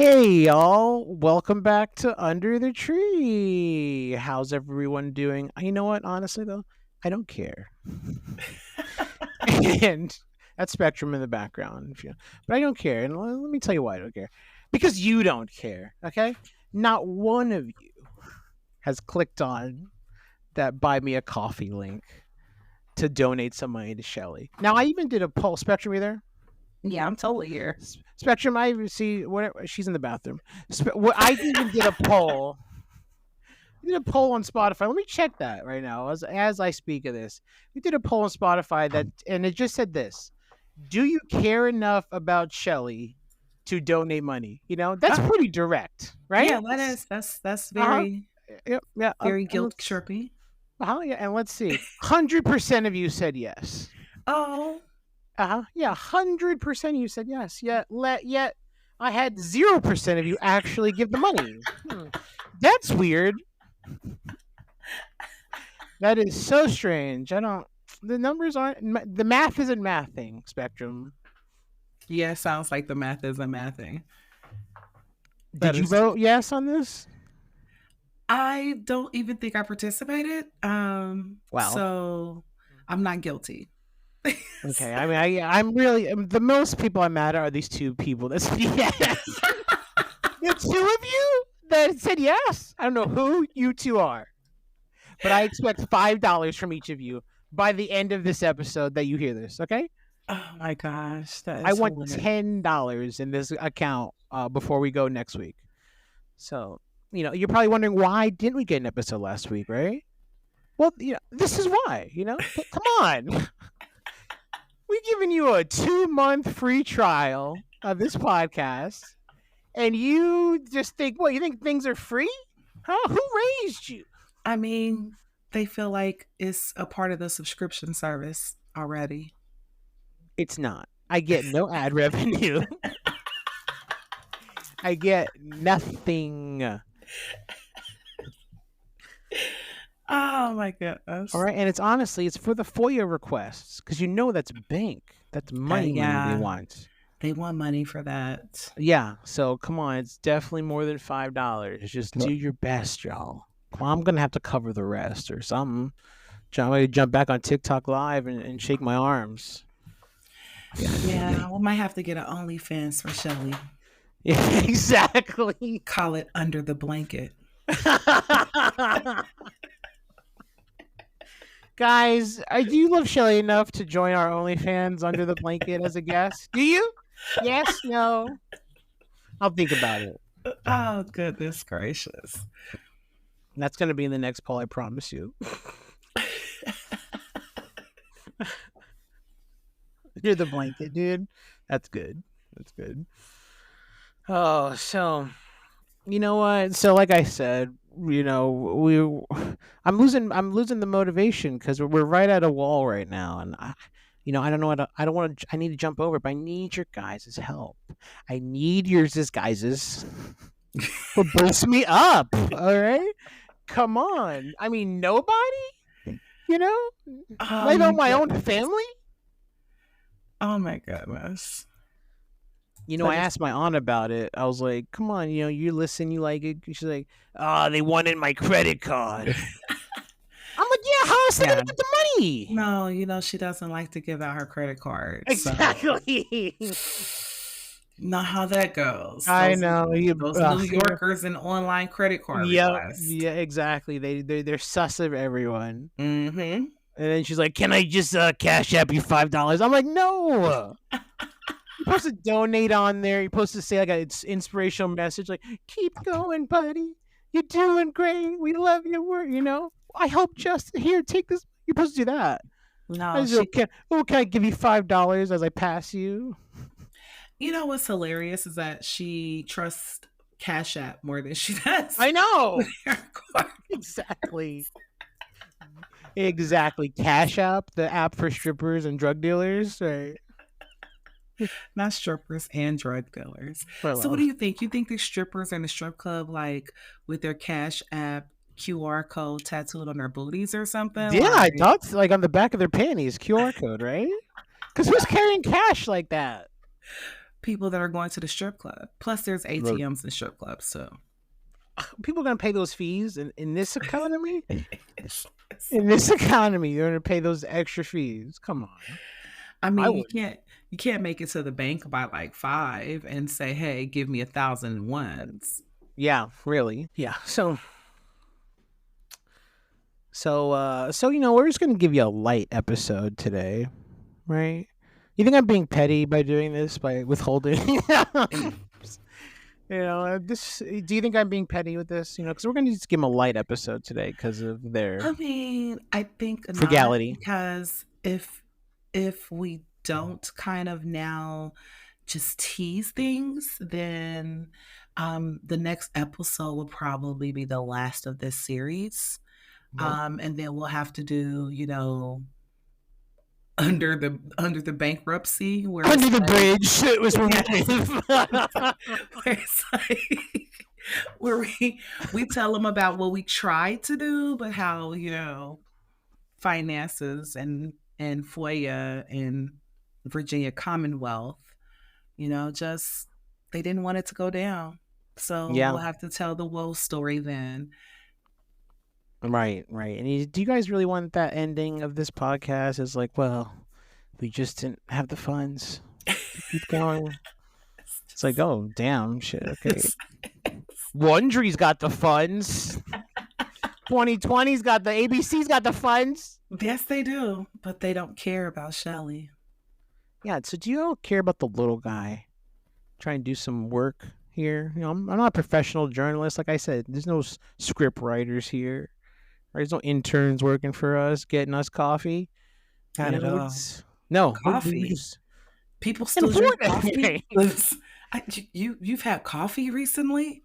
Hey y'all, welcome back to Under the Tree. How's everyone doing? You know what, honestly though, I don't care. And that's Spectrum in the background, but I don't care. And let me tell you why I don't care. Because you don't care, okay? Not one of you has clicked on that buy me a coffee link to donate some money to Shellie. Now I even did a poll. Spectrum, you there? Yeah, I'm totally here. Spectrum, I see. Whatever. She's in the bathroom. I even did a poll. We did a poll on Spotify. Let me check that right now as I speak of this. We did a poll on Spotify and it just said this: do you care enough about Shellie to donate money? That's pretty direct, right? Yeah, that's Uh-huh. very Yeah. very guilt trippy. Yeah. And let's see. 100% of you said yes. Oh, Yeah. 100% of you said yes. Yet I had 0% of you actually give the money. That's weird. That is so strange. The numbers aren't, the math isn't mathing, Spectrum. yeah, sounds like the math isn't mathing. Did you vote yes on this? I don't even think I participated. Wow. So I'm not guilty. Okay. I mean, I'm really, the most people I'm mad at are these two people that said yes. The two of you that said yes. I don't know who you two are, but I expect $5 from each of you by the end of this episode that you hear this. Okay. Oh my gosh, I want $10 in this account before we go next week. So, you're probably wondering why didn't we get an episode last week, right? Well, this is why. Come on. We've given you a 2-month free trial of this podcast, and you just think, what? You think things are free? Huh? Who raised you? I mean, they feel like it's a part of the subscription service already. It's not. I get no ad revenue. I get nothing. Oh my goodness. All right, and it's for the FOIA requests because that's bank. That's money they want. They want money for that. Yeah, so come on, it's definitely more than $5. Just do your best, y'all. Well, I'm gonna have to cover the rest or something. I'm gonna jump back on TikTok Live and shake my arms. Yeah, we might have to get an OnlyFans for Shellie. Yeah, exactly. Call it Under the Blanket. Guys, do you love Shellie enough to join our OnlyFans Under the Blanket as a guest? Do you? Yes? No? I'll think about it. Oh, goodness gracious. That's going to be in the next poll, I promise you. You're the blanket, dude. That's good. That's good. Oh, so you know what? So like I said, I'm losing the motivation because we're right at a wall right now, and I don't know what I need to jump over, but I need your guys' help. I need yours guys's to boost me up. All right, come on. I mean, nobody. Let alone my own family. Oh my goodness. I asked my aunt about it. I was like, come on, you listen, you like it. She's like, they wanted my credit card. I'm like, yeah, how else am I going to get the money? No, she doesn't like to give out her credit card. Exactly. Not how that goes. I know. Those New Yorkers and online credit card requests. Yeah, exactly. They're sus of everyone. Mm-hmm. And then she's like, can I just cash app you $5? I'm like, no. You're supposed to donate on there. You're supposed to say like an inspirational message like, keep going, buddy. You're doing great. We love your work, I hope just here, take this. You're supposed to do that. No. Can I give you $5 as I pass you? You know what's hilarious is that she trusts Cash App more than she does. I know. Exactly. Exactly. Cash App, the app for strippers and drug dealers, right? Not strippers and drug dealers. So what do you think? You think the strippers in the strip club, like with their Cash App QR code tattooed on their booties or something? Yeah, I thought like on the back of their panties, QR code, right? Because who's carrying cash like that? people that are going to the strip club. Plus, there's Look, ATMs in strip clubs, so people are gonna pay those fees in this economy. In this economy, you're gonna pay those extra fees. Come on, I I mean, wouldn't. you can't make it to the bank by like 5 and say, "Hey, give me 1,000 ones." Yeah, really. Yeah. So we're just gonna give you a light episode today, right? You think I'm being petty by doing this, by withholding? This. Do you think I'm being petty with this? Because we're gonna just give them a light episode today because of their I mean, I think not, frugality. because if we don't kind of now just tease things, then the next episode will probably be the last of this series. Well, And then we'll have to do, under the bankruptcy, where it's under the like, bridge, it was where we yes, live. where it's like where we tell them about what we tried to do, but how, finances and FOIA and Virginia Commonwealth, just they didn't want it to go down. So Yeah, we'll have to tell the woe story then. right, right. And do you guys really want that ending of this podcast? Is like, well, we just didn't have the funds to keep going. It's like, oh, damn, shit. Okay, Wondery's got the funds. 2020's got the ABC's got the funds. Yes, they do, but they don't care about Shellie. Yeah. So do you all care about the little guy trying to do some work here? I'm not a professional journalist. Like I said, there's no script writers here. There's no interns working for us, getting us coffee. Not at all. No, we Coffee. just People still drink important. coffee. You've had coffee recently?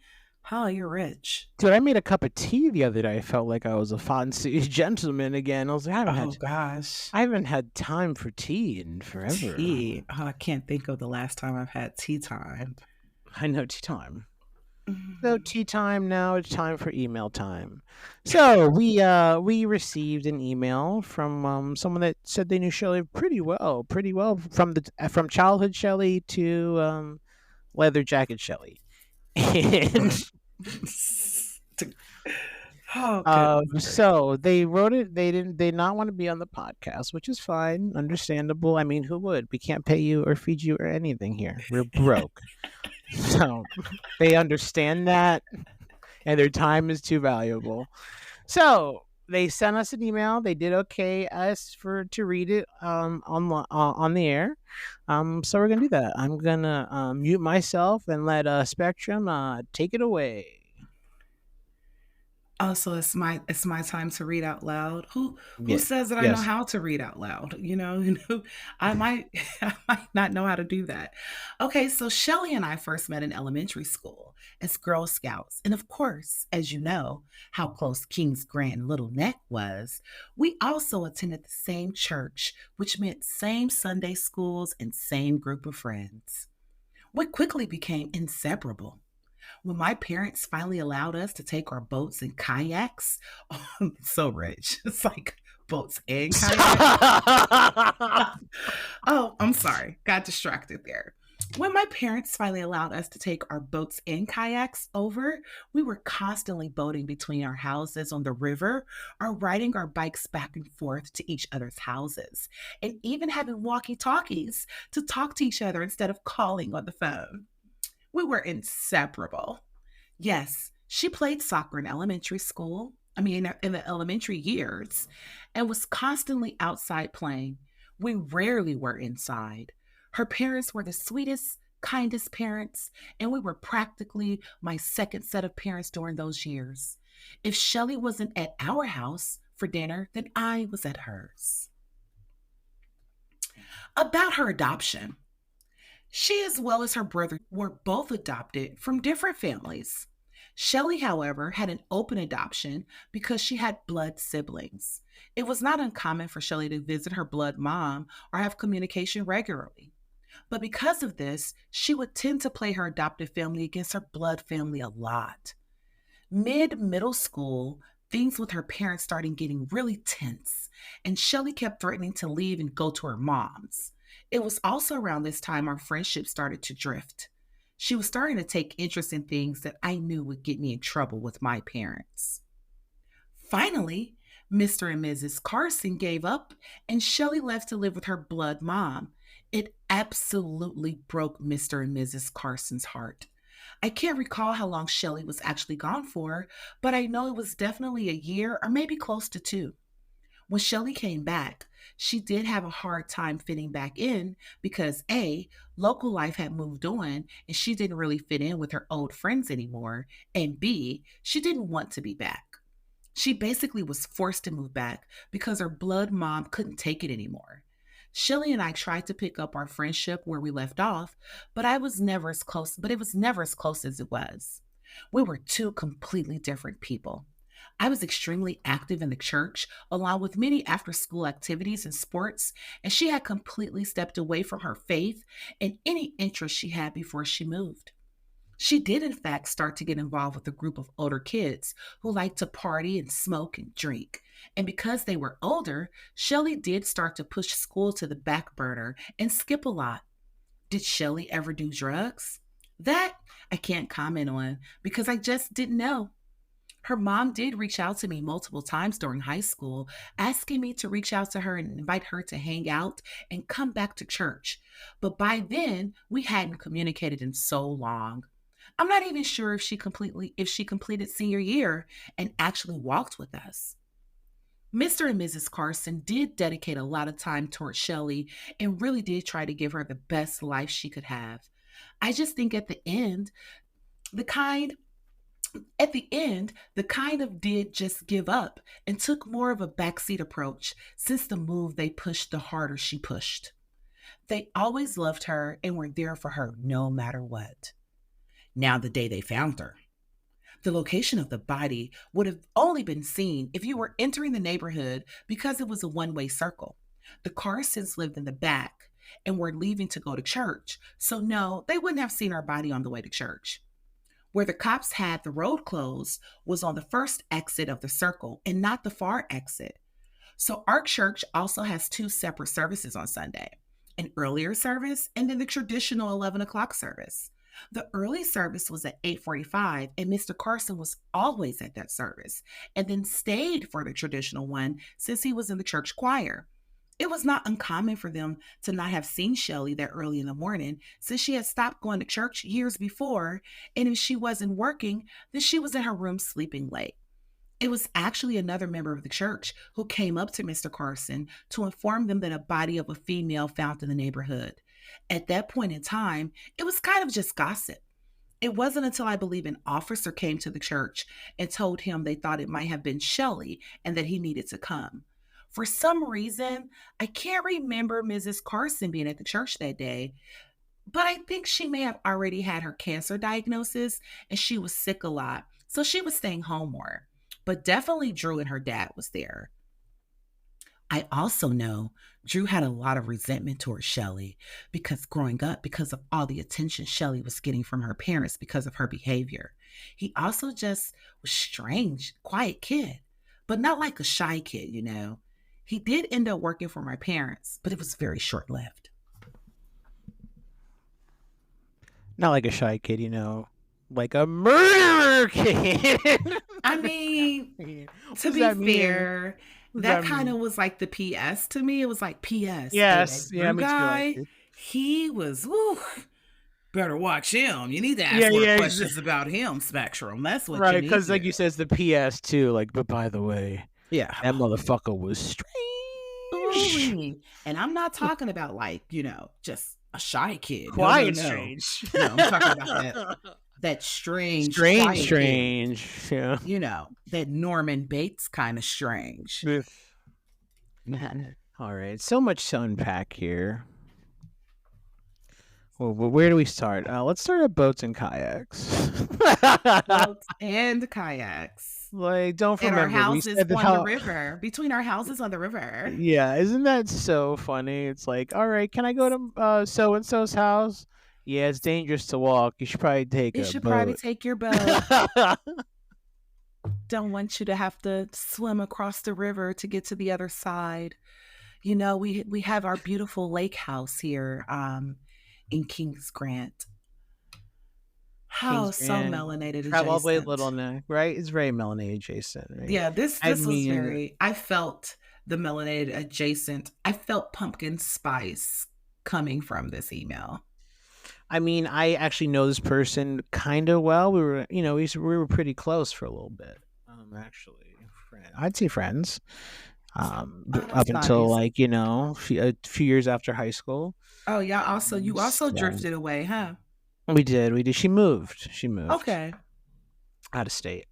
Oh, you're rich. Dude, I made a cup of tea the other day. I felt like I was a fancy gentleman again. I was like, Oh gosh. I haven't had time for tea in forever. Tea. Oh, I can't think of the last time I've had tea time. I know tea time. So Mhm. tea time now. It's time for email time. So we received an email from someone that said they knew Shellie pretty well from childhood Shellie to leather jacket Shellie, and Oh goodness gracious. so they wrote it. They did not want to be on the podcast, which is fine, understandable. I mean, who would? We can't pay you or feed you or anything here. We're broke, so they understand that, and their time is too valuable. So they sent us an email. They did okay us to read it on the air. So we're gonna do that. I'm gonna mute myself and let Spectrum take it away. Also, it's my time to read out loud. Who Yeah. says that I know Yes. how to read out loud? I might I might not know how to do that. Okay, so Shellie and I first met in elementary school as Girl Scouts. And of course, as you know, how close King's Grand Little Neck was, we also attended the same church, which meant same Sunday schools and same group of friends. We quickly became inseparable. When my parents finally allowed us to take our boats and kayaks, so rich. It's like boats and kayaks. Oh, I'm sorry. Got distracted there. When my parents finally allowed us to take our boats and kayaks over, we were constantly boating between our houses on the river or riding our bikes back and forth to each other's houses, and even having walkie talkies to talk to each other instead of calling on the phone. We were inseparable. Yes, she played soccer in elementary school. I mean, in the elementary years, and was constantly outside playing. We rarely were inside. Her parents were the sweetest, kindest parents, and we were practically my second set of parents during those years. If Shellie wasn't at our house for dinner, then I was at hers. About her adoption, she, as well as her brother, were both adopted from different families. Shellie, however, had an open adoption because she had blood siblings. It was not uncommon for Shellie to visit her blood mom or have communication regularly. But because of this, she would tend to play her adopted family against her blood family a lot. Mid middle school, things with her parents started getting really tense, and Shellie kept threatening to leave and go to her mom's. It was also around this time our friendship started to drift. She was starting to take interest in things that I knew would get me in trouble with my parents. Finally, Mr. and Mrs. Carson gave up and Shellie left to live with her blood mom. It absolutely broke Mr. and Mrs. Carson's heart. I can't recall how long Shellie was actually gone for, but I know it was definitely a year or maybe close to two. When Shellie came back, she did have a hard time fitting back in because A, local life had moved on and she didn't really fit in with her old friends anymore, and B, she didn't want to be back. She basically was forced to move back because her blood mom couldn't take it anymore. Shellie and I tried to pick up our friendship where we left off, but it was never as close as it was. We were two completely different people. I was extremely active in the church, along with many after school activities and sports, and she had completely stepped away from her faith and any interest she had before she moved. She did, in fact, start to get involved with a group of older kids who liked to party and smoke and drink. And because they were older, Shellie did start to push school to the back burner and skip a lot. Did Shellie ever do drugs? That I can't comment on because I just didn't know. Her mom did reach out to me multiple times during high school, asking me to reach out to her and invite her to hang out and come back to church. But by then, we hadn't communicated in so long. I'm not even sure if she completed senior year and actually walked with us. Mr. and Mrs. Carson did dedicate a lot of time towards Shellie and really did try to give her the best life she could have. I just think the kind the kind of did just give up and took more of a backseat approach since the move they pushed the harder she pushed. They always loved her and were there for her no matter what. Now, the day they found her, the location of the body would have only been seen if you were entering the neighborhood because it was a one-way circle. The Carsons lived in the back and were leaving to go to church, so no, they wouldn't have seen our body on the way to church. Where the cops had the road closed was on the first exit of the circle and not the far exit. So our church also has two separate services on Sunday, an earlier service and then the traditional 11 o'clock service. The early service was at 8:45 and Mr. Carson was always at that service and then stayed for the traditional one since he was in the church choir. It was not uncommon for them to not have seen Shellie that early in the morning since she had stopped going to church years before, and if she wasn't working, then she was in her room sleeping late. It was actually another member of the church who came up to Mr. Carson to inform them that a body of a female found in the neighborhood. At that point in time, it was kind of just gossip. It wasn't until I believe an officer came to the church and told him they thought it might have been Shellie and that he needed to come. For some reason, I can't remember Mrs. Carson being at the church that day, but I think she may have already had her cancer diagnosis and she was sick a lot, so she was staying home more. But definitely Drew and her dad was there. I also know Drew had a lot of resentment towards Shellie because growing up, because of all the attention Shellie was getting from her parents because of her behavior. He also just was strange, quiet kid, but not like a shy kid, you know. He did end up working for my parents, but it was very short lived. Not like a shy kid, you know, like a murderer kid. I mean, to be fair, that kind of was like the PS to me. It was like PS. Yes, yeah, guy, he was. Ooh, better watch him. You need to ask more questions about him, Spectrum. That's what right, because like you said, it's the PS too. Like, but by the way, yeah, that motherfucker was strange. Ooh, and I'm not talking about like just a shy kid. Quiet no. strange. No, I'm talking about that strange, yeah. You know, that Norman Bates kind of strange. All right, so much to unpack here. Well, where do we start? Let's start at boats and kayaks. Boats and kayaks. Like, don't forget our houses on the river. Between our houses on the river. Yeah, isn't that so funny? It's like, all right, can I go to so and so's house? Yeah, it's dangerous to walk. You should probably take probably take your boat. Don't want you to have to swim across the river to get to the other side. we have our beautiful lake house here in Kings Grant. Oh, Kings so Grant, melanated travel all the way to adjacent. Little Neck, right? It's very melanated adjacent, right? Yeah, this I this was mean, very I felt the melanated adjacent. I felt pumpkin spice coming from this email. I actually know this person kind of well. We were, we were pretty close for a little bit. Actually, I'd say friends. Oh, Up that's until nice. like a few years after high school. Oh, yeah, you also So drifted away, huh? we did. She moved. Okay. Out of state.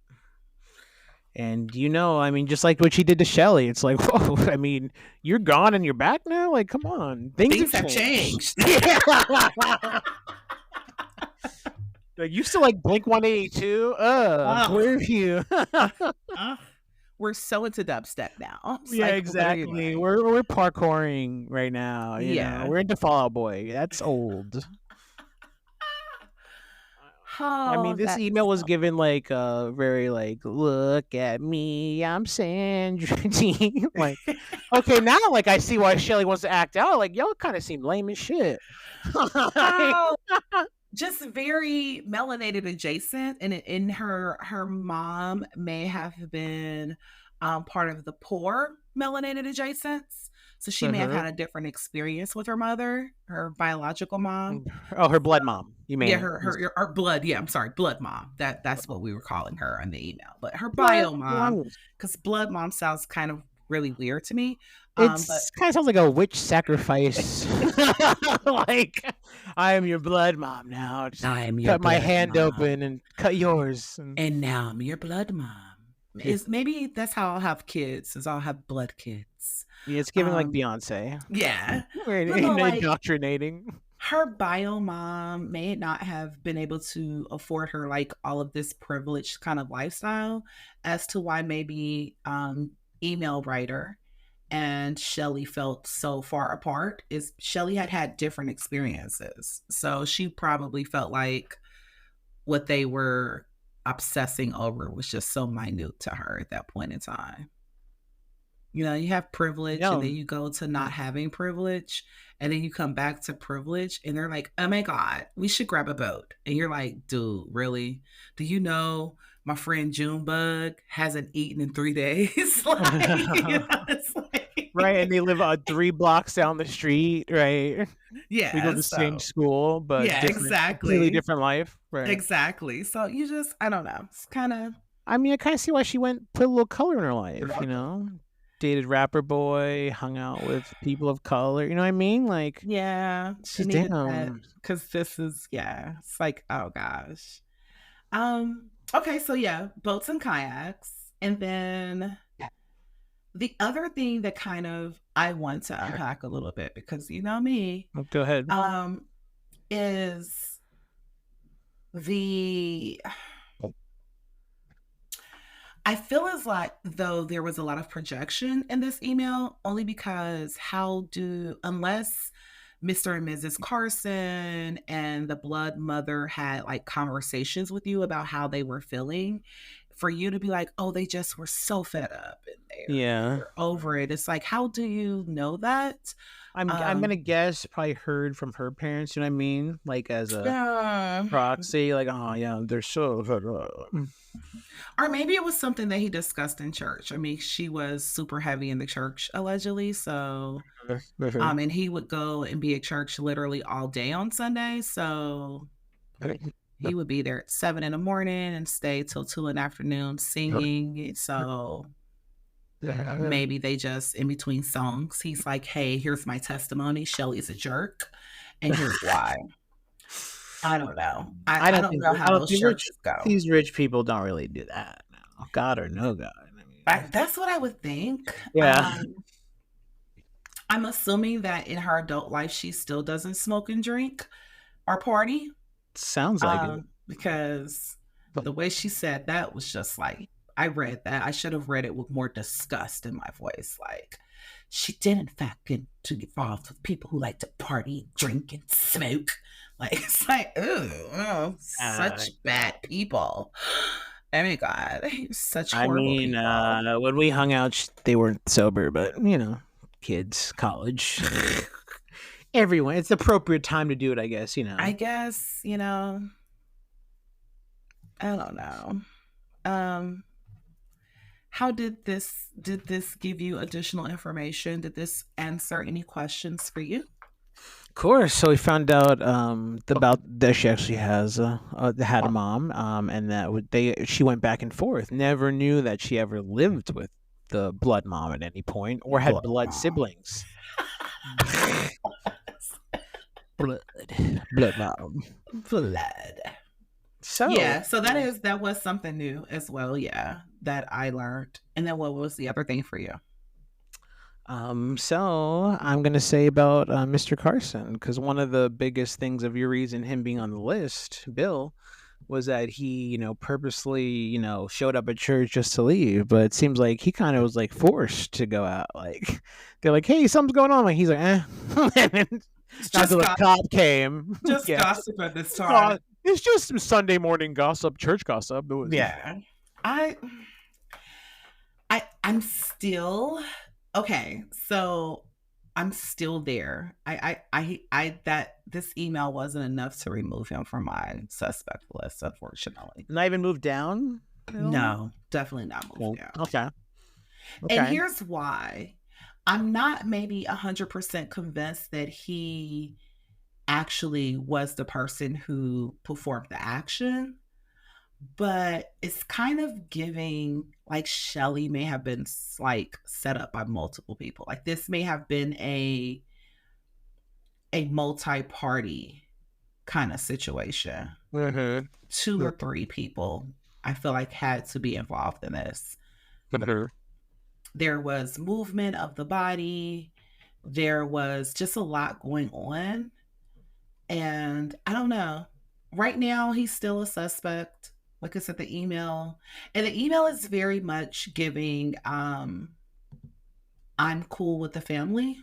And just like what she did to Shellie, it's like, whoa, you're gone and you're back now? Like, come on. Things have Things have changed. changed. Like, you still like Blink 182? Oh, Where are you? we're so into dubstep now. It's Yeah, like, what are you exactly. doing? We're parkouring right now, Yeah. We're into Fall Out Boy. That's old. Oh, This that's email was so given like very like, look at me, I'm Sandra T. Like, okay, now like I see why Shelly wants to act out. Like, y'all kind of seem lame as shit. oh, just very melanated adjacent, and in her mom may have been part of the poor melanated adjacents, so she may have Uh-huh. had a different experience with her mother, her biological mom. Oh, her blood mom. You Yeah, mean her blood. Yeah, I'm sorry, blood mom. That's what we were calling her in the email. But her blood bio mom, mom? because blood mom sounds kind of really weird to me. But It's kind of sounds like a witch sacrifice. Like, I am your blood mom now. Just I am your cut my blood hand mom, open and cut yours. and now I'm your blood mom. Is maybe that's how I'll have kids, is I'll have blood kids. Yeah, it's giving like Um, Beyonce. yeah, We're but no, like indoctrinating. her bio mom may not have been able to afford her like all of this privileged kind of lifestyle, as to why maybe email writer and Shellie felt so far apart. Is Shellie had different experiences, so she probably felt like what they were obsessing over was just so minute to her at that point in time. You have privilege and then No. you go to not having privilege, and then you come back to privilege and they're like, "Oh my god, we should grab a boat." And you're like, "Dude, really? Do you know my friend Junebug hasn't eaten in 3 days?" Like, it's Right, and like they live 3 blocks down the street, right? We go to yeah, the same so school, but yeah, completely exactly. different life, right? Exactly. So you just I don't know. It's kind of I kinda see why she went put a little color in her life, you know? Dated rapper boy, hung out with people of color, you know what I mean? Like, yeah, it's she just needed that damn. cuz this is yeah, it's like oh gosh. Okay, so yeah, boats and kayaks. And then the other thing that kind of I want to unpack a little bit, because you know me, Oh, go ahead. um is the I feel as like though there was a lot of projection in this email, only because unless Mr. and Mrs. Carson and the blood mother had like conversations with you about how they were feeling, for you to be like, oh, they just were so fed up and Yeah. they're over it. It's like, how do you know that? I'm gonna Um, guess probably heard from her parents, you know what I mean? Like, as a yeah. proxy, like, "Oh, yeah, they're so fed up." Or maybe it was something that he discussed in church. I mean, she was super heavy in the church allegedly, so and he would go and be at church literally all day on Sunday. So he would be there at 7 in the morning and stay till 2 in the afternoon singing. So maybe they just in between songs, he's like, "Hey, here's my testimony. Shelly's a jerk, and here's why." I don't know. I I don't don't think know how I don't those think churches go. these rich people don't really do that now. God or no God. That's what I would think. Yeah, I'm assuming that in her adult life, she still doesn't smoke and drink or party, sounds like it. because the way she said that was just like, I read that. I should have read it with more disgust in my voice. Like, she did, in fact, get to get involved with people who like to party, drink, and smoke. Like, it's like, ooh, oh, Uh, such bad people. Oh my God, such horrible people. when we hung out, they weren't sober, but kids, college, everyone. It's the appropriate time to do it, I guess. I guess, I don't know. Um, how did this give you additional information? Did this answer any questions for you? Of course. So we found out about that she actually had a mom, and that she went back and forth. Never knew that she ever lived with the blood mom at any point or had Blood blood mom. siblings. blood, blood mom. Blood. So Yeah, so that was something new as well, yeah, that I learned. And then what was the other thing for you? So I'm gonna say about Mr. Carson, because one of the biggest things of your reason him being on the list, Bill, was that he, purposely, showed up at church just to leave. But it seems like he kind of was like forced to go out. Like they're like, "Hey, something's going on." Like he's like, "Eh." And then It's not just until the cop came. just Yeah, gossip at this time. it's just some Sunday morning gossip, church gossip. It was. Yeah. I I'm still okay. So I'm still there. I that this email wasn't enough to remove him from my suspect list, unfortunately. Not even moved down. No, definitely not moved down. Okay. And Okay. here's why. I'm not maybe 100% convinced that he actually was the person who performed the action, but it's kind of giving like Shellie may have been like set up by multiple people. Like this may have been a multi-party kind of situation. Mm-hmm. 2 or 3 people I feel like had to be involved in this. There was movement of the body. There was just a lot going on. And I don't know. Right now, he's still a suspect. Like I said, the email. And the email is very much giving I'm cool with the family.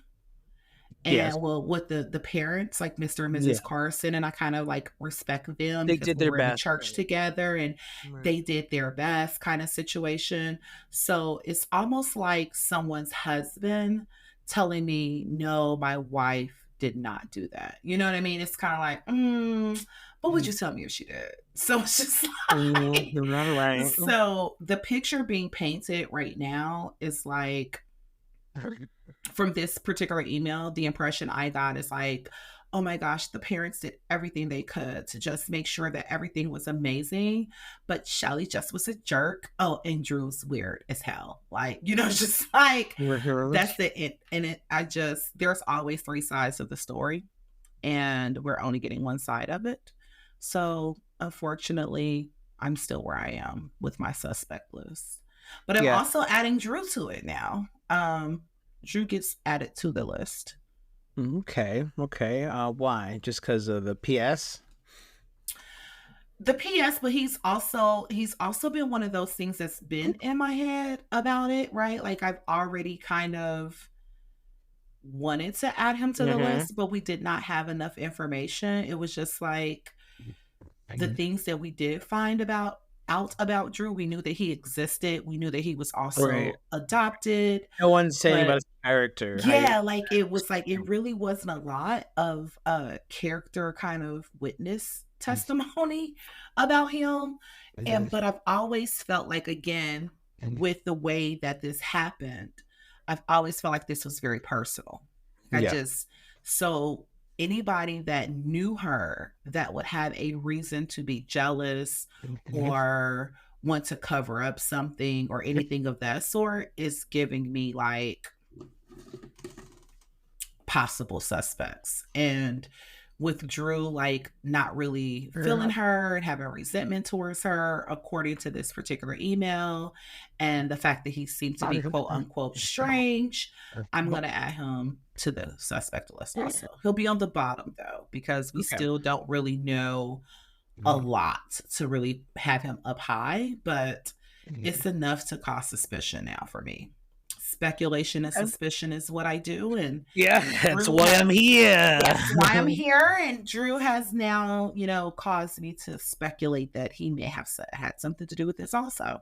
Yes. And well, with the parents, like Mr. and Yeah. Mrs. Carson, and I kind of like respect them They because did we their were in the best. church Right. together and Right. they did their best kind of situation. So it's almost like someone's husband telling me, no, my wife did not do that. You know what I mean? It's kind of like, what would you tell me if she did? So it's just like, You're not right. so the picture being painted right now is like, from this particular email, the impression I got is like, oh my gosh, the parents did everything they could to just make sure that everything was amazing. But Shellie just was a jerk. Oh, and Drew's weird as hell. Like, just like that's it. And there's always 3 sides of the story, and we're only getting one side of it. So unfortunately, I'm still where I am with my suspect list. But I'm Yeah. also adding Drew to it now. Drew gets added to the list. Okay. Okay. Why? Just because of the PS? The PS, but he's also been one of those things that's been in my head about it, right? Like I've already kind of wanted to add him to the Mm-hmm. list, but we did not have enough information. It was just like the things that we did find out about Drew. We knew that he existed. We knew that he was Right. also adopted, No one's saying but about his character. yeah, like it was like it really wasn't a lot of character kind of witness testimony about him. And but I've always felt like, again, with the way that this happened, I've always felt like this was very personal. I Yeah. just so anybody that knew her that would have a reason to be jealous or want to cover up something or anything of that sort is giving me like possible suspects. And with Drew, like not really feeling her and having resentment towards her, according to this particular email, and the fact that he seemed to be quote unquote strange, I'm going to add him to the suspect list also. He'll be on the bottom though, because we Okay. still don't really know a lot to really have him up high, but it's enough to cause suspicion now for me. Speculation and suspicion is what I do, and Yeah, that's why I'm here. that's why I'm here. And Drew has now, caused me to speculate that he may have had something to do with this also.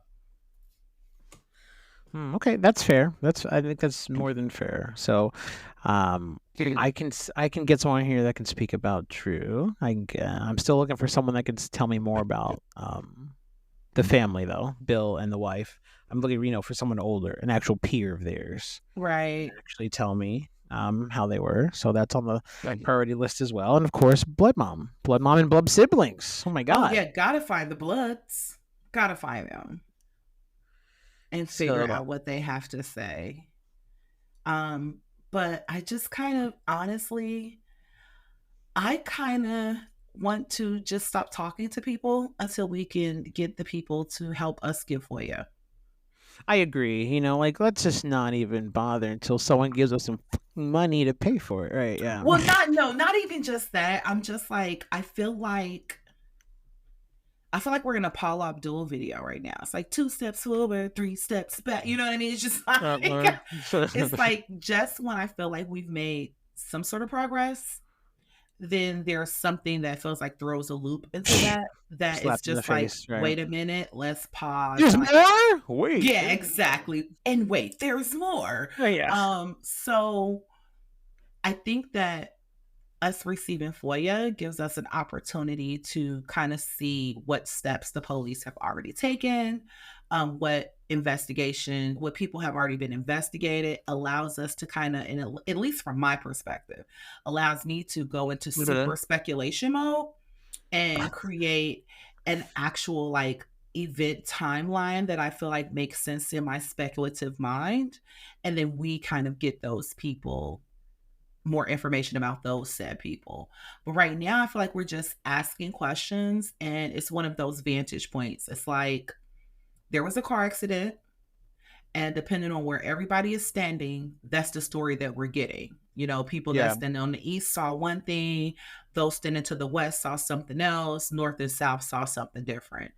Okay, that's fair. I think that's more than fair. So, I can get someone here that can speak about Drew. I'm still looking for someone that can tell me more about the family though, Bill and the wife. I'm looking, for someone older, an actual peer of theirs, Right. actually tell me how they were. So that's on the priority list as well. And of course, blood mom, and blood siblings. Oh my Oh god. yeah, gotta find the Bloods. Gotta find them and figure So out what they have to say. Um, but I just kind of honestly, I kind of want to just stop talking to people until we can get the people to help us give FOIA. I agree. Like let's just not even bother until someone gives us some money to pay for it, right? Yeah. Well, not even just that. I'm just like, I feel like we're in a Paul Abdul video right now. It's like 2 steps forward, 3 steps back. You know what I mean? It's just like it's like just when I feel like we've made some sort of progress, then there's something that feels like throws a loop into that is Slapped in the just like, face, right? wait a minute, let's pause. There's And like, more. Wait. yeah, exactly. And wait, there's more. Yeah. So I think that us receiving FOIA gives us an opportunity to kind of see what steps the police have already taken, what people have already been investigated, allows us to kind of, at least from my perspective, allows me to go into super speculation mode and create an actual like event timeline that I feel like makes sense in my speculative mind. And then we kind of get those people more information about those said people. But right now, I feel like we're just asking questions, and it's one of those vantage points. It's like there was a car accident, and depending on where everybody is standing, that's the story that we're getting. People that Yeah. stand on the east saw one thing, those standing to the west saw something else, north and south saw something different.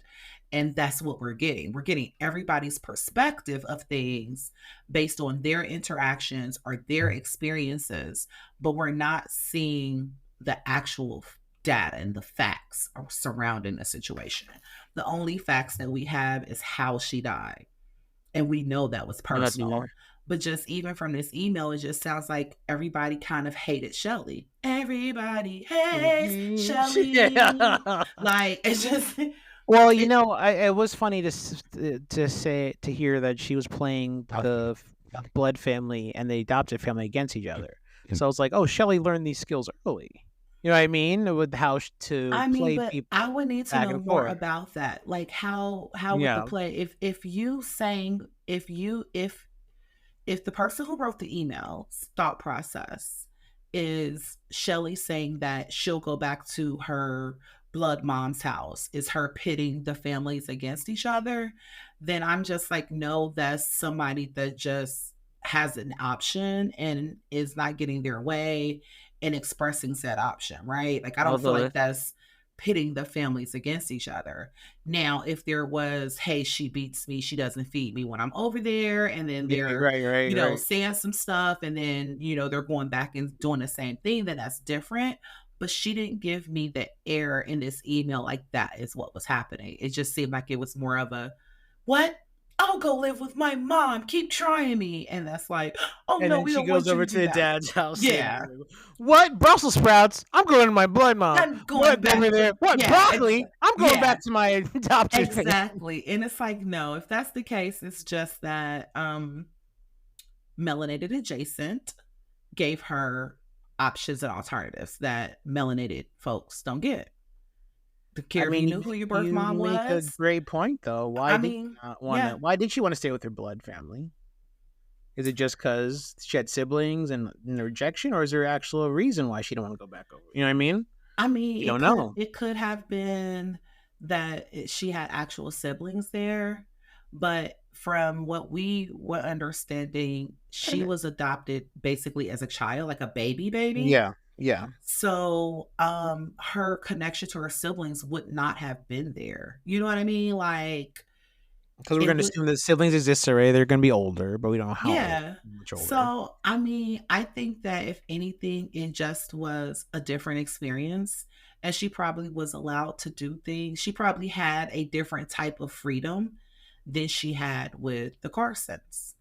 And that's what we're getting. We're getting everybody's perspective of things based on their interactions or their experiences, but we're not seeing the actual data and the facts surrounding the situation. The only facts that we have is how she died. And we know that was Nothing personal. more. But just even from this email, it just sounds like everybody kind of hated Shellie. Everybody hates Shellie. Yeah. Like, it's just, Well, it, it was funny to hear that she was playing the blood family and the adopted family against each other. So I was like, oh, Shellie learned these skills early. You know what I mean? With how to I mean, play but people I would need to back know and more forth. about that. Like how would the Yeah. play if the person who wrote the email's thought process is Shellie saying that she'll go back to her blood mom's house, is her pitting the families against each other, then I'm just like, no, that's somebody that just has an option and is not getting their way and expressing said option, right? Like, I don't feel Although, like that's pitting the families against each other. Now, if there was, hey, she beats me, she doesn't feed me when I'm over there, and then yeah, they're, right. saying some stuff, and then, they're going back and doing the same thing, then that's different. But she didn't give me the air in this email like that is what was happening. It just seemed like it was more of a, what? I'll go live with my mom. Keep trying me. And that's like, oh And no, then we she don't goes want you over to to do the that. dad's house saying, Yeah. "What Brussels sprouts? I'm going to my blood mom. I'm going What over back to, there? What yeah, broccoli? I'm going yeah. back to my adopted family." Exactly. And it's like, no, if that's the case, it's just that melanated adjacent gave her options and alternatives that melanated folks don't get. Don't I care if you knew mean, who your birth you mom make a was. great point though. I mean, yeah. Why did she want to stay with her blood family? Is it just because she had siblings and the rejection, or is there actual reason why she don't want to go back over? You know what I mean? I mean, You it don't could know. it could have been that she had actual siblings there, but from what we were understanding, she was adopted basically as a child, like a baby. Yeah, yeah. So, her connection to her siblings would not have been there. You know what I mean? Like, Because we're it going to would, assume that siblings exist already. They're going to be older, but we don't know yeah. much older. So, I mean, I think that if anything, it just was a different experience. And she probably was allowed to do things. She probably had a different type of freedom than she had with the Carsons.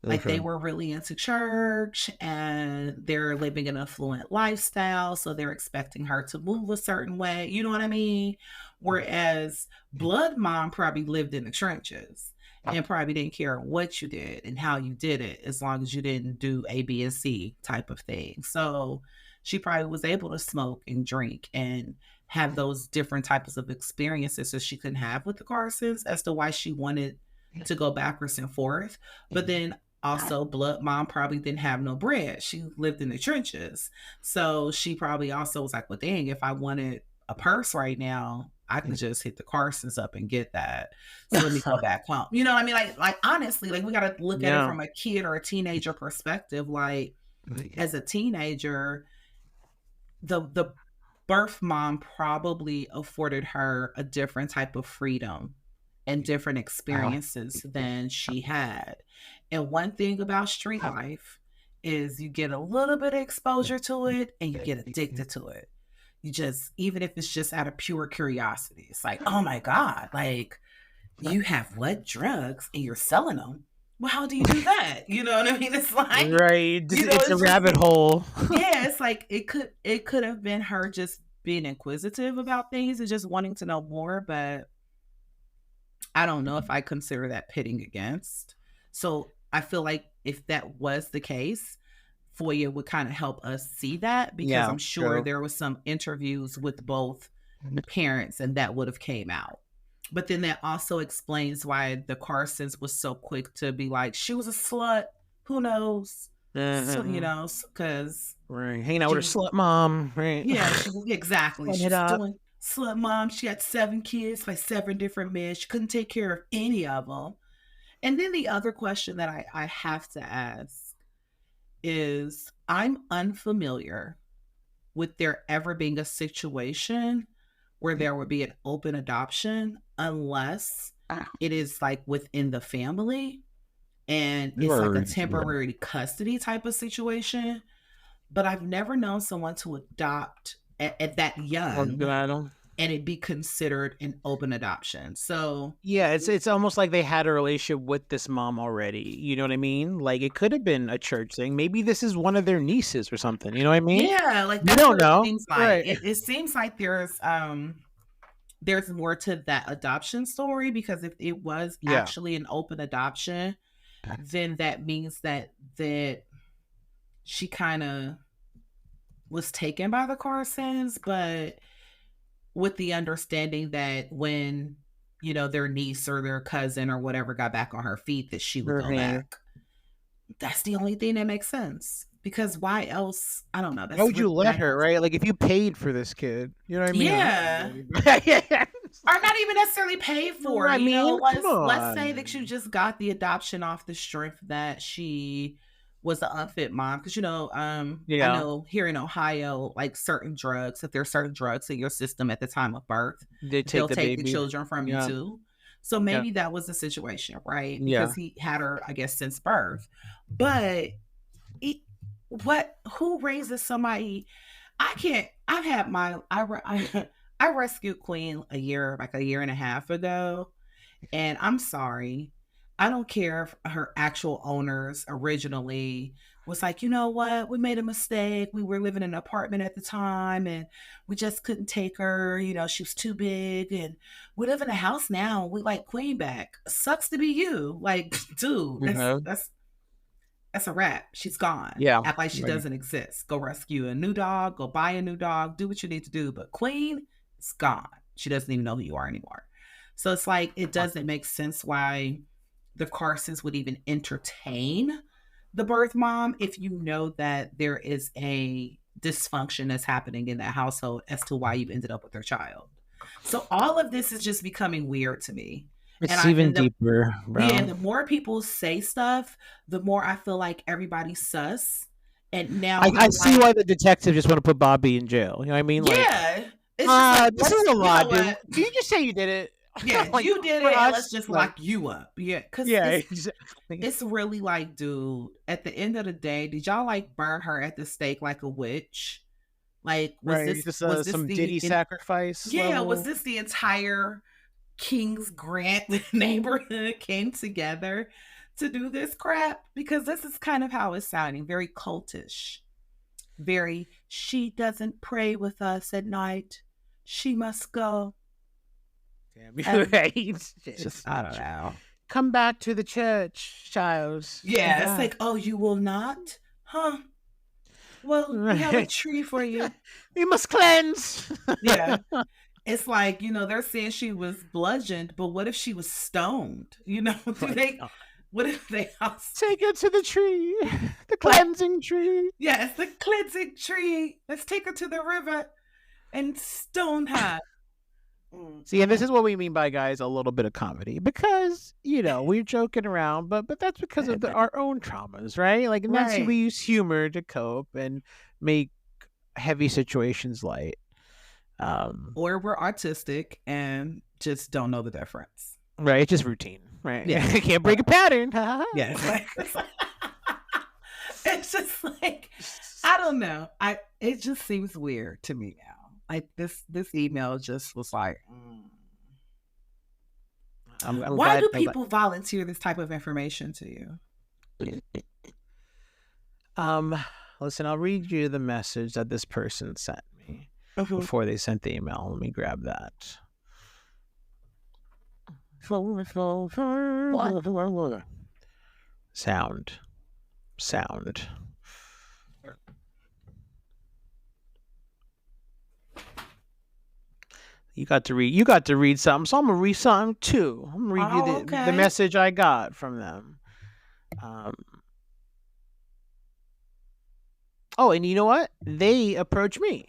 Like Okay. they were really into church and they're living an affluent lifestyle. So they're expecting her to move a certain way. You know what I mean? Whereas Blood Mom probably lived in the trenches and probably didn't care what you did and how you did it, as long as you didn't do A, B, and C type of thing. So she probably was able to smoke and drink and have those different types of experiences that she couldn't have with the Carsons, as to why she wanted to go backwards and forth. But then also, Blood Mom probably didn't have no bread. She lived in the trenches. So she probably also was like, well, dang, if I wanted a purse right now, I could just hit the Carsons up and get that. So let me go back home. You know what I mean? Like honestly, like we got to look at it from a kid or a teenager perspective. Like as a teenager, the birth mom probably afforded her a different type of freedom and different experiences than she had. And one thing about street life is you get a little bit of exposure to it and you get addicted to it. You just, even if it's just out of pure curiosity, it's like, oh my God, like you have what drugs and you're selling them? Well, how do you do that? You know what I mean? It's like, right. you know, It's a rabbit hole. yeah, it's like it could have been her just being inquisitive about things and just wanting to know more, but I don't know if I consider that pitting against. So I feel like if that was the case, FOIA would kind of help us see that, because I'm sure there was some interviews with both parents and that would have came out. But then that also explains why the Carsons was so quick to be like, she was a slut. Who knows? So, you know, because hanging out with her slut mom, right? Yeah, exactly. She's doing slut mom. She had 7 kids by 7 different men. She couldn't take care of any of them. And then the other question that I have to ask is, I'm unfamiliar with there ever being a situation where there would be an open adoption, unless it is like within the family and it's like a temporary custody type of situation. But I've never known someone to adopt at that young and it be considered an open adoption. So yeah, it's almost like they had a relationship with this mom already. You know what I mean? Like it could have been a church thing. Maybe this is one of their nieces or something. You know what I mean? Yeah, like you don't know. It seems like. Right. It seems like there's more to that adoption story, because if it was actually an open adoption, then that means that she kind of was taken by the Carsons, but with the understanding that when, you know, their niece or their cousin or whatever got back on her feet, that she would go back. That's the only thing that makes sense. Because why else? I don't know. Why would you let her, right? Like if you paid for this kid, you know what I mean? Yeah. Or not even necessarily paid for. I mean, let's say that you just got the adoption off the strength that she was an unfit mom. Because, you know, I know here in Ohio, like certain drugs, if there's certain drugs in your system at the time of birth, they'll take the children from you too. So maybe that was the situation, right? Because he had her, I guess, since birth. But who raises somebody? I rescued Queen a year and a half ago, and I'm sorry, I don't care if her actual owners originally was like, you know what, we made a mistake. We were living in an apartment at the time and we just couldn't take her. You know, she was too big, and we live in a house now. We like Queen back. Sucks to be you. Like, dude, that's a wrap. She's gone. Yeah. Act like she doesn't exist. Go rescue a new dog. Go buy a new dog. Do what you need to do. But Queen is gone. She doesn't even know who you are anymore. So it's like, it doesn't make sense why the Carsons would even entertain the birth mom if you know that there is a dysfunction that's happening in that household as to why you ended up with their child. So all of this is just becoming weird to me. It's even deeper, bro. Yeah, the more people say stuff, the more I feel like everybody's sus. And now I see why the detective just want to put Bobby in jail. You know what I mean? Yeah. It's just like, this is a lot, dude. Can you just say you did it? Yeah, like, you did it, and let's just lock you up. Yeah, because it's really like, dude, at the end of the day, did y'all like burn her at the stake like a witch? Like, was this some Diddy sacrifice? Yeah, level? Was this the entire Kings Grant neighborhood came together to do this crap, because this is kind of how it's sounding, very cultish. Very, she doesn't pray with us at night. She must go. Damn, you're right. Just, I don't know. Come back to the church, child. Yeah, it's like, oh, you will not? Huh? Well, we have a tree for you. We must cleanse. Yeah. It's like, they're saying she was bludgeoned, but what if she was stoned? What if they take her to the tree, the cleansing tree? Yeah, it's the cleansing tree. Let's take her to the river and stone her. See, and this is what we mean by, guys, a little bit of comedy, because we're joking around, but that's because of our own traumas, right? Like, and that's we use humor to cope and make heavy situations light. Or we're autistic and just don't know the difference. Right, it's just routine, right? Yeah, can't break a pattern. Yeah, it's just like, I don't know. It just seems weird to me now. Like this email just was like, why do people volunteer this type of information to you? Listen, I'll read you the message that this person sent me before they sent the email. Let me grab that. Sound. You got to read something, so I'm gonna read something too. I'm gonna read you the message I got from them. Oh, and you know what? They approached me.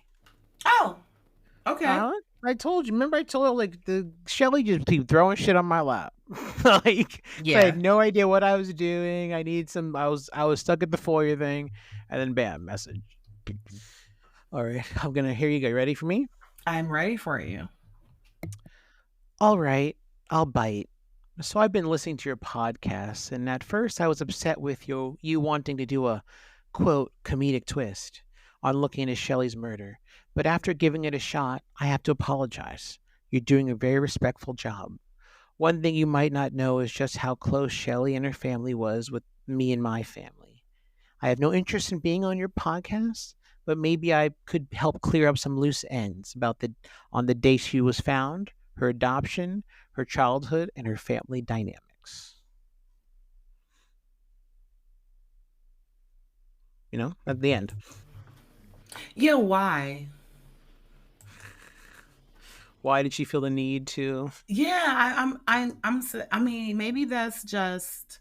Oh, okay. I told you. Remember, I told her, like, the Shellie just keep throwing shit on my lap. Like, I had no idea what I was doing. I was stuck at the foyer thing, and then bam, message. All right, I'm gonna hear you go. Ready for me? I'm ready for you. All right, I'll bite. So I've been listening to your podcast, and at first I was upset with you wanting to do a quote comedic twist on looking into Shellie's murder. But after giving it a shot, I have to apologize. You're doing a very respectful job. One thing you might not know is just how close Shellie and her family was with me and my family. I have no interest in being on your podcast, but maybe I could help clear up some loose ends on the day she was found, her adoption, her childhood, and her family dynamics. At the end. Yeah, why? Why did she feel the need to? Yeah, I mean, maybe that's just.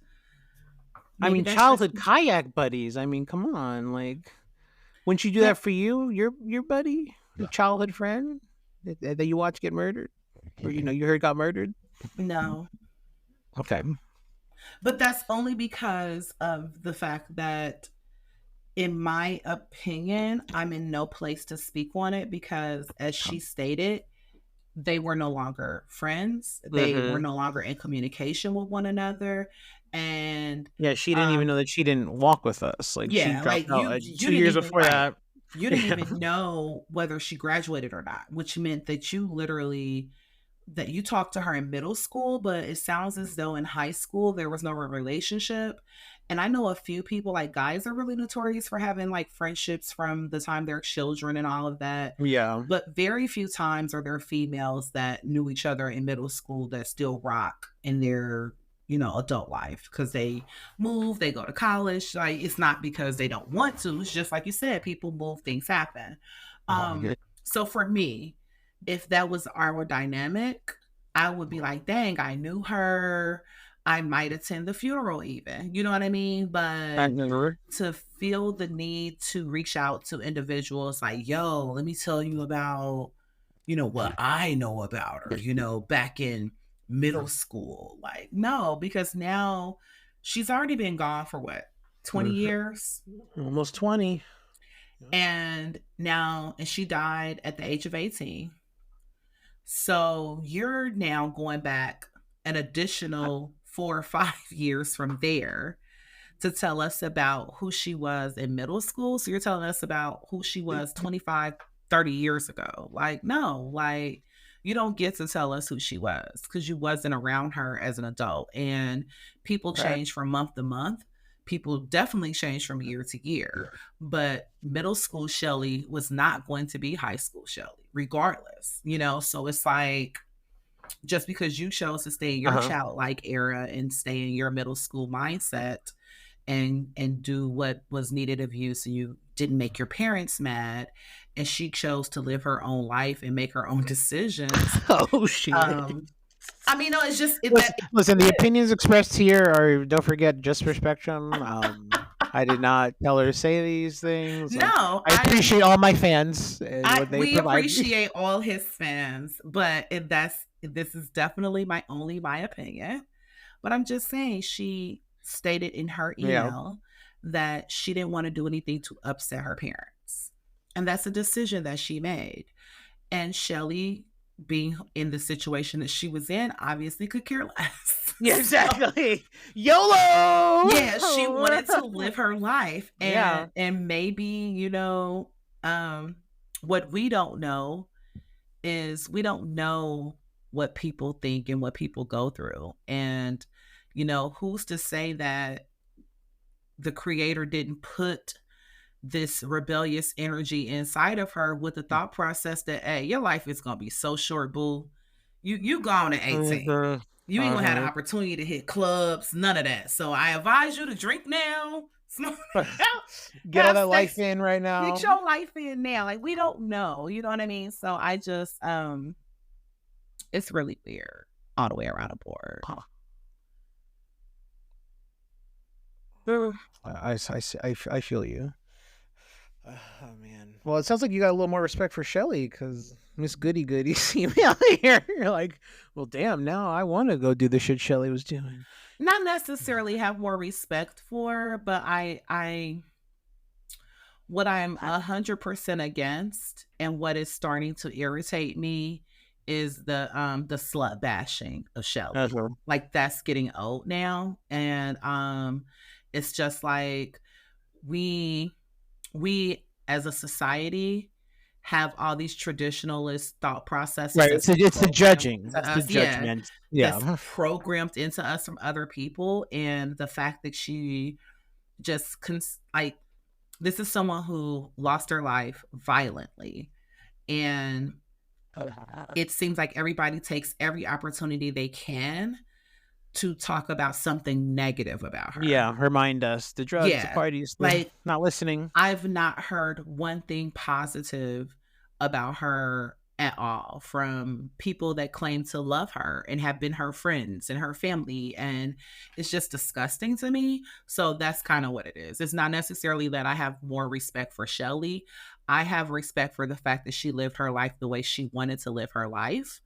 Childhood kayak buddies. I mean, come on, like, wouldn't you do that for your buddy, your childhood friend that you watch get murdered, or you heard got murdered? No. Okay. But that's only because of the fact that, in my opinion, I'm in no place to speak on it, because, as she stated, they were no longer friends. They were no longer in communication with one another. And yeah, she didn't even know that she didn't walk with us. Like, she dropped out 2 years before that. You didn't even know whether she graduated or not, which meant that you talked to her in middle school, but it sounds as though in high school there was no relationship. And I know a few people, like, guys are really notorious for having, like, friendships from the time they're children and all of that. Yeah. But very few times are there females that knew each other in middle school that still rock in their, adult life, because they move, they go to college. Like, it's not because they don't want to. It's just like you said, people move, things happen. So for me, if that was our dynamic, I would be like, dang, I knew her. I might attend the funeral even, you know what I mean? But to feel the need to reach out to individuals like, yo, let me tell you about, what I know about her, back in middle school. Like, no, because now she's already been gone for what, 20 years? Almost 20. And she died at the age of 18. So you're now going back an additional 4 or 5 years from there to tell us about who she was in middle school. So you're telling us about who she was 25, 30 years ago. Like, no, like, You don't get to tell us who she was because you wasn't around her as an adult. And people Right. change from month to month. People definitely change from year to year. But middle school Shellie was not going to be high school Shellie, regardless. So it's like, just because you chose to stay in your Uh-huh. childlike era and stay in your middle school mindset and do what was needed of you, so you didn't make your parents mad, and she chose to live her own life and make her own decisions. Oh shit. I mean, no, it's just Listen, the opinions expressed here are, don't forget, just for Spectrum. I did not tell her to say these things. Like, no, I appreciate all my fans and what they we provide me. appreciate all his fans, but this is definitely my opinion. But I'm just saying, she stated in her Yeah. email that she didn't want to do anything to upset her parents. And that's a decision that she made. And Shellie, being in the situation that she was in, obviously could care less. Yeah, exactly. YOLO. Yeah, she wanted to live her life. Yeah. And maybe, what we don't know is we don't know what people think and what people go through. And, who's to say that the creator didn't put this rebellious energy inside of her with the thought process that, hey, your life is gonna be so short, boo. You gone at 18. Mhm. You ain't gonna have the Uh-huh. opportunity to hit clubs, none of that. So I advise you to drink now, smoke now, Get all have that life sex, in right get now. your life in now. Like, we don't know, you know what I mean? So I just it's really weird all the way around the board. Huh. I feel you. Oh man. Well, it sounds like you got a little more respect for Shellie, because Miss Goody Goody see me out here. You're like, well, damn. Now I want to go do the shit Shellie was doing. Not necessarily have more respect for, but what I'm 100% against and what is starting to irritate me is the slut bashing of Shellie. Well. Like, that's getting old now. And it's just like, we as a society have all these traditionalist thought processes Right. that's It's the programmed judging. to It's the us. Yeah, judgment. that's Yeah. programmed into us from other people. And the fact that she just like, this is someone who lost her life violently, and it seems like everybody takes every opportunity they can to talk about something negative about her. Yeah. Remind us the drugs, the Yeah, parties, the like, not listening. I've not heard one thing positive about her at all from people that claim to love her and have been her friends and her family. And it's just disgusting to me. So that's kind of what it is. It's not necessarily that I have more respect for Shellie. I have respect for the fact that she lived her life the way she wanted to live her life.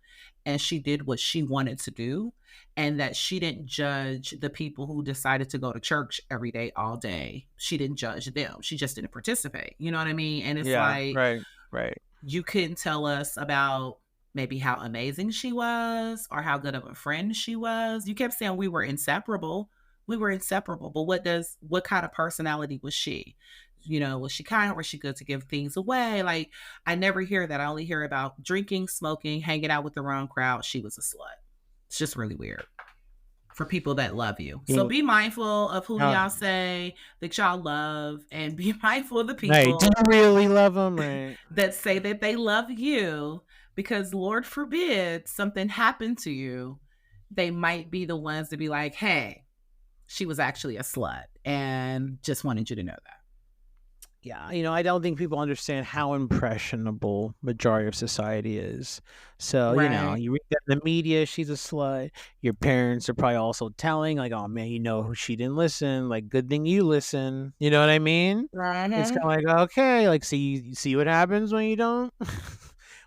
And she did what she wanted to do, and that she didn't judge the people who decided to go to church every day, all day. She didn't judge them. She just didn't participate. You know what I mean? And it's Yeah. like, Right. Right. you couldn't tell us about maybe how amazing she was or how good of a friend she was. You kept saying we were inseparable. We were inseparable. But what kind of personality was she? Was she kind? Was she good to give things away? Like, I never hear that. I only hear about drinking, smoking, hanging out with the wrong crowd. She was a slut. It's just really weird for people that love you. So be mindful of who y'all say that y'all love, and be mindful of the Hey, people do you really love them? Right. that say that they love you, because Lord forbid something happened to you. They might be the ones to be like, hey, she was actually a slut and just wanted you to know that. Yeah, I don't think people understand how impressionable majority of society is. So, Right. you read that in the media, she's a slut. Your parents are probably also telling, like, oh man, she didn't listen. Like, good thing you listen. You know what I mean? It's Mm-hmm. kind of like, okay, like, see what happens when you don't,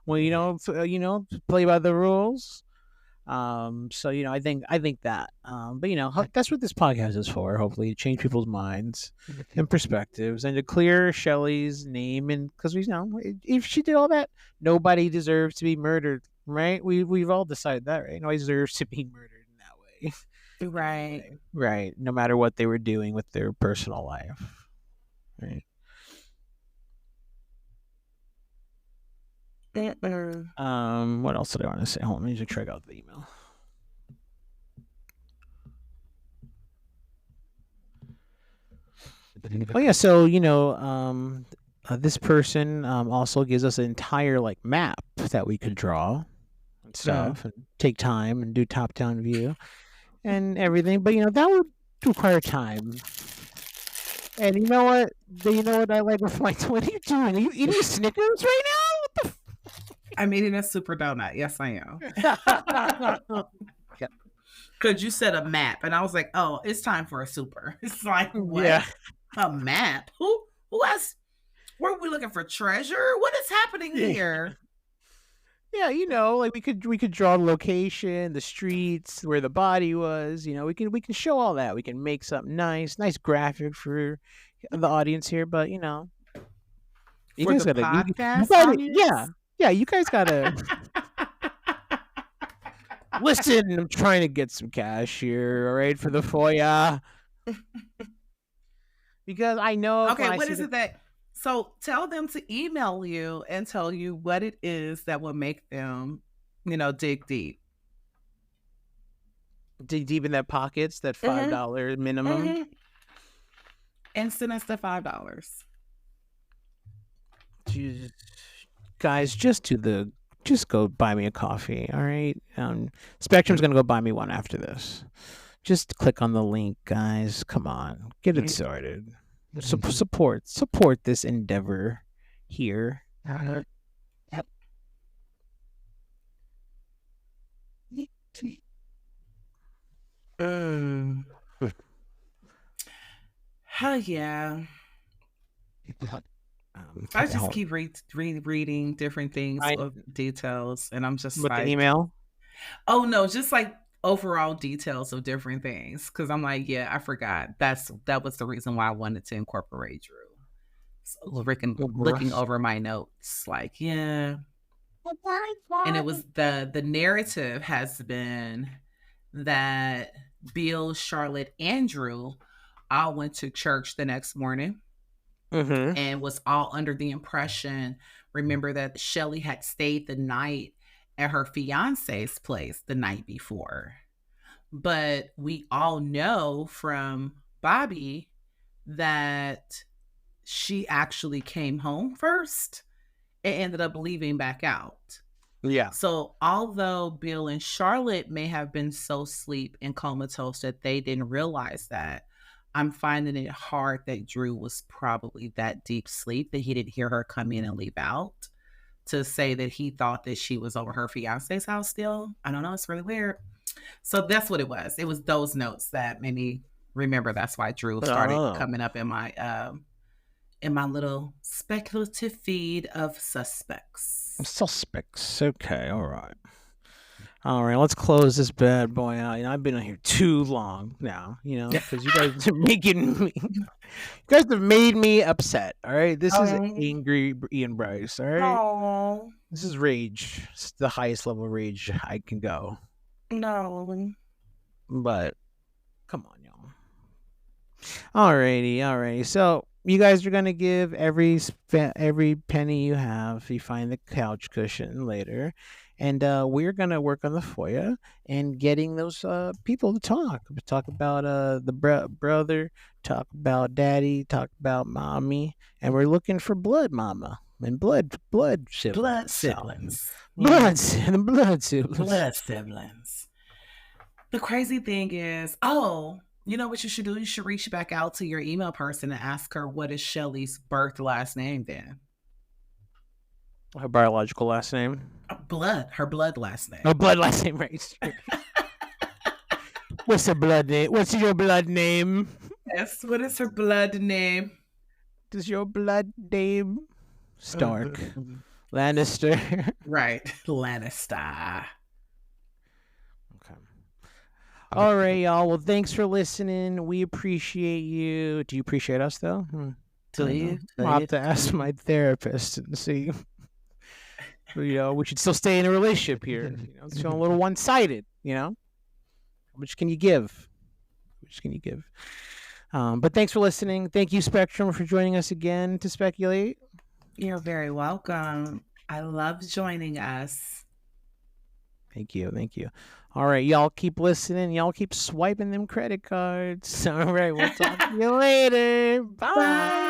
when you don't, play by the rules. So I think that, but that's what this podcast is for. Hopefully, to change people's minds and perspectives, and to clear Shelley's name. And because we know, if she did all that, nobody deserves to be murdered, right? We've all decided that, right? Nobody deserves to be murdered in that way. In any Right. way, right? No matter what they were doing with their personal life, right? What else did I want to say? Hold on, let me just check out the email. Oh yeah, so this person also gives us an entire like map that we could draw and stuff, and take time and do top down view and everything. But that would require time. And you know what? I like reflect. What are you doing? Are you eating Snickers right now? What I'm eating a super donut. Yes, I am. the Because you said a map, and I was like, oh, it's time for a super. It's like, what? Yeah. A map? Who has? Were we looking for treasure? What is happening here? Yeah, like we could draw the location, the streets, where the body was. We can show all that. We can make something nice graphic for the audience here. But you For guys the gotta, podcast yeah, audience? you guys gotta listen. I'm trying to get some cash here, all right, for the FOIA, because I know Okay, when I what see is it that? So tell them to email you and tell you what it is that will make them, dig deep. dig deep in their pockets, that $5 minimum. Mm-hmm. And send us the $5. Guys, just go buy me a coffee, all right? Spectrum's gonna go buy me one after this. Just click on the link, guys. Come on, get it started. Support this endeavor here. Hell yeah. I just keep reading different things of details, and I'm just with like, the email. Oh no, just like overall details of different things. Because I'm like, yeah, I forgot. That was the reason why I wanted to incorporate Drew. So looking over my notes, like, yeah. And it was the narrative has been that Bill, Charlotte, and Drew all went to church the next morning. And was all under the impression, remember, that Shellie had stayed the night at her fiance's place the night before. But we all know from Bobby that she actually came home first and ended up leaving back out. Yeah. So although Bill and Charlotte may have been so asleep and comatose that they didn't realize that, I'm finding it hard that Drew was probably that deep sleep that he didn't hear her come in and leave out, to say that he thought that she was over her fiance's house still. I don't know. It's really weird. So that's what it was. It was those notes that made me remember. That's why Drew started coming up in my little speculative feed of suspects. Okay. All right, let's close this bad boy out. I've been on here too long now, because you guys are making me. You guys have made me upset. All right, this is angry Ian Bryce. All right, this is rage. It's the highest level of rage I can go. No, but come on, y'all. Alrighty. So you guys are gonna give every penny you have. You find the couch cushion later. And we're gonna work on the FOIA and getting those people to talk about the brother, talk about daddy, talk about mommy, and we're looking for blood mama and blood siblings. Blood siblings. The crazy thing is, you know what you should do? You should reach back out to your email person and ask her what is Shellie's birth last name then. Her biological last name? Her blood last name. Her blood last name, right? What's her blood name? What's your blood name? Yes, what is her blood name? Does your blood name Stark? Lannister? Right, Lannister. Okay. All right, y'all. Well, thanks for listening. We appreciate you. Do you appreciate us, though? I'll have to ask my therapist and see. We should still stay in a relationship here. It's a little one-sided. How much can you give? But thanks for listening. Thank you, Spectrum, for joining us again to speculate. You're very welcome. I love joining us. Thank you. Thank you. All right, y'all keep listening. Y'all keep swiping them credit cards. All right, we'll talk to you later. Bye. Bye.